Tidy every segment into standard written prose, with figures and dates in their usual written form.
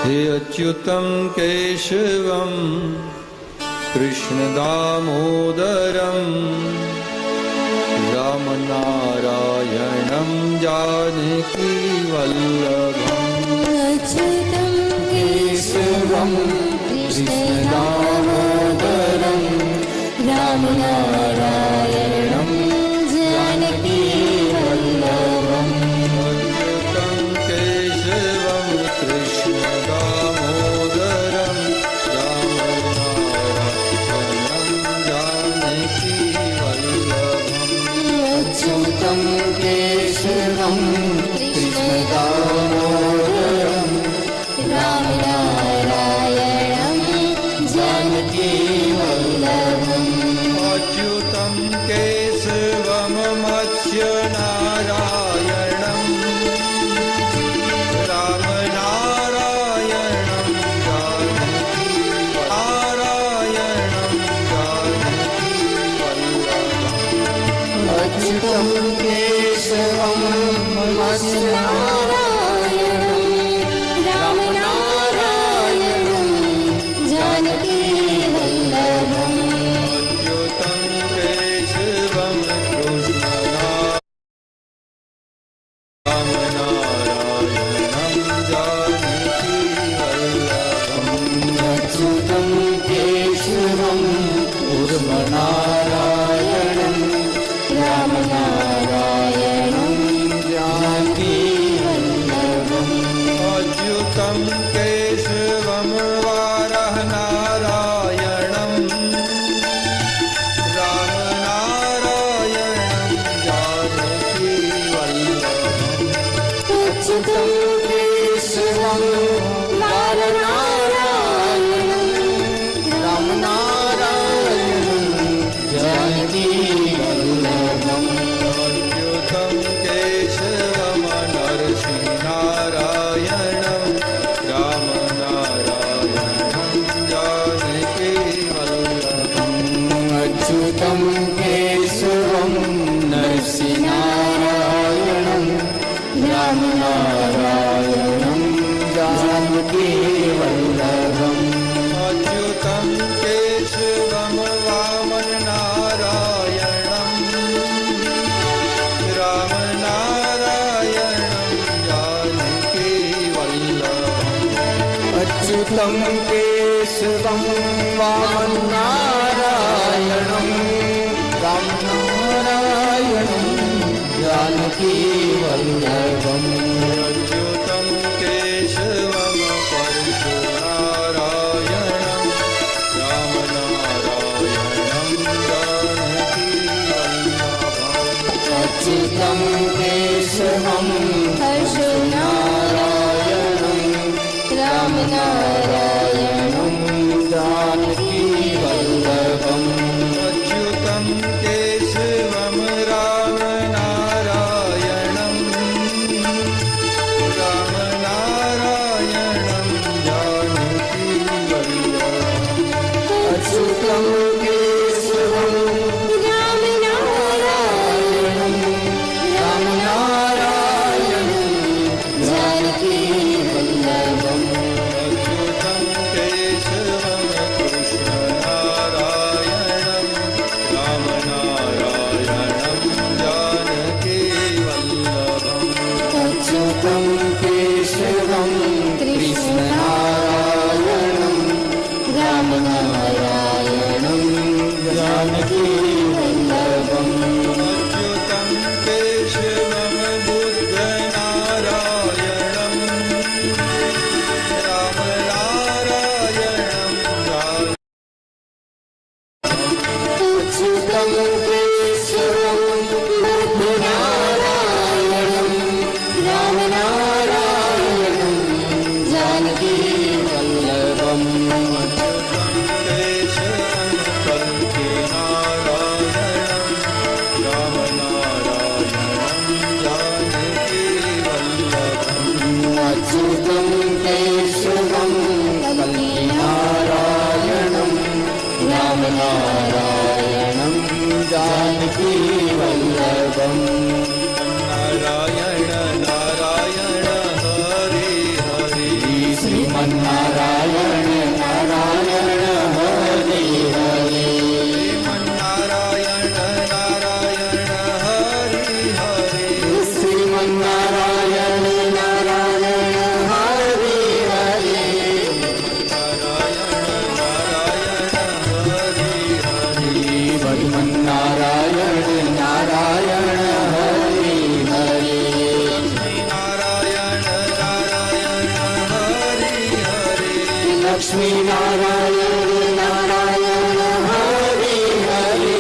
हे अच्युतं केशवं कृष्णदामोदरं रामनारायणं जानकीवल्लभम्। अच्युतं केशवं कृष्णदामोदरं रामनारायणं जानकीवल्लभम्। अच्युतं केशवं कृष्णदामोदरं रामनारायणं जानकीवल्लभम्। अच्युतं केशवं कृष्णदामोदरं रामनारायणं जानकीवल्लभम्। अच्युतं केशवं मत्स्यनारायणं रामनारायणं जानकीवल्लभम्। अच्युतं केशवं मत्स्यनारायणं रामनारायणं जानकीवल्लभम्। अच्युतं केशवं रामनारायणं जानकीवल्लभम्। अच्युतं केशवं नारायणं रामनारायणं जानकीवल्लभम्। अच्युतं केशवं वारहनारायणं रामनारायणं जानकीवल्लभम्। अच्युतं केशवं नारायणं रामनारायणं जानकीवल्लभम्। अच्युतं केशवं नरसिंहनारायणं रामनारायणं जानकीवल्लभम्। अच्युतं केशवं नरसिंहनारायणं रामनारायणं जानकीवल्लभम्। अच्युतं केशवं वामननारायणं रामनारायणं जानकीवल्लभम्। अच्युतं केशवं वामननारायणं रामनारायणं जानकीवल्लभम्। अच्युतं केशवं परशुनारायणं रामनारायणं जानकीवल्लभम्। अच्युतं केशवं परशुनारायणं रामनारायणं जानकीवल्लभम्। अच्युतं केशवं रामनारायणं रामनारायणं जानकीवल्लभम्। अच्युतं केशवं रामनारायणं रामनारायणं जानकीवल्लभम्। अच्युतं केशवं कृष्णनारायणं रामनारायणं जानकीवल्लभम्। अच्युतं केशवं कृष्णनारायणं रामनारायणं जानकीवल्लभम्। अच्युतं केशवं बुद्धनारायणं रामनारायणं अच्युतं केशवं बुद्धनारायणं रामनारायणं जानकीवल्लभम्। अच्युतं केशवं कल्किनारायणं रामनारायणं जानकीवल्लभम्। अच्युतं केशवं कल्किनारायणं रामनारायणं जानकीवल्लभम्। नारायण नारायण हरि हरि નારાયણ નારાયણ હરિ હરિ નારાયણ નારાયણ હરિ હરિ શ્રીમન નારાયણ નારાયણ હરિ હરિ નારાયણ નારાયણ હરિ હરિ શ્રીમન નારાયણ નારાયણ હરિ હરિ લક્ષ્મી નારાયણ નારાયણ હરિ હરિ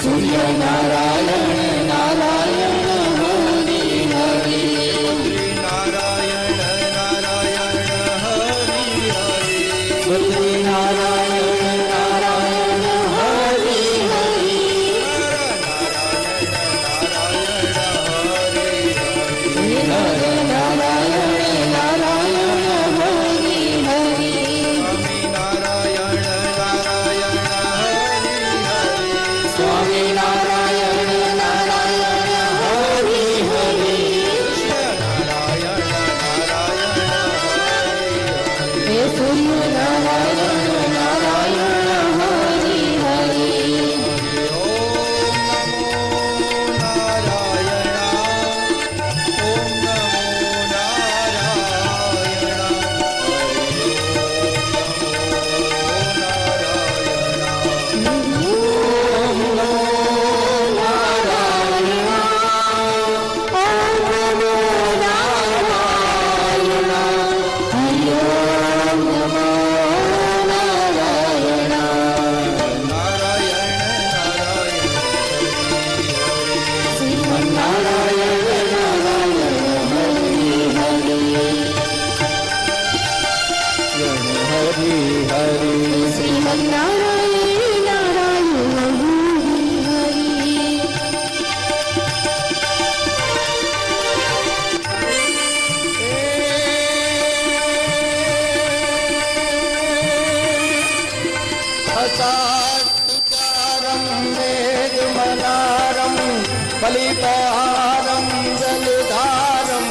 સૂર્ય નારાયણ નારાયણ હરિ હરિ નારાયણ નારાયણ હરિ હરિ સૂર્ય નારાયણ નારાયણ હરિ હરિ નારાયણ નારાયણ હરિ હરિ સ્વામી નારાયણ નારાયણ હરિ હરિ હે સૂર્ય નારાયણ નારાયણ હરિ હરિ શ્રીમન નારાયણ નારાયણ હરિ હરિ અસાત્કારં મેઘમનારં બલિપહારં જલધારં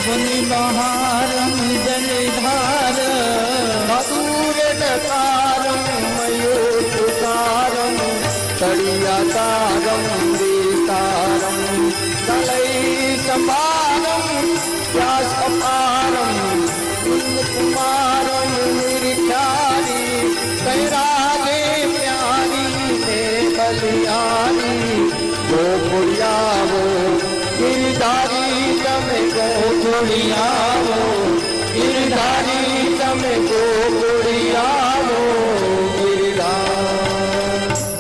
મુનિમહારં જલધાર મધુરટકારં મયુરતુકારં તળિયાતારં વિસ્તારં કલૈસપારં વ્યાસપારં કુમારં નિર્ખ્યારી કૈરાજે પ્યારી ને બલિયારી ગોકુળિયાવો ગિરધારી તમે ગોકુળિયાવો ગિરધારી તમે ગોકુળ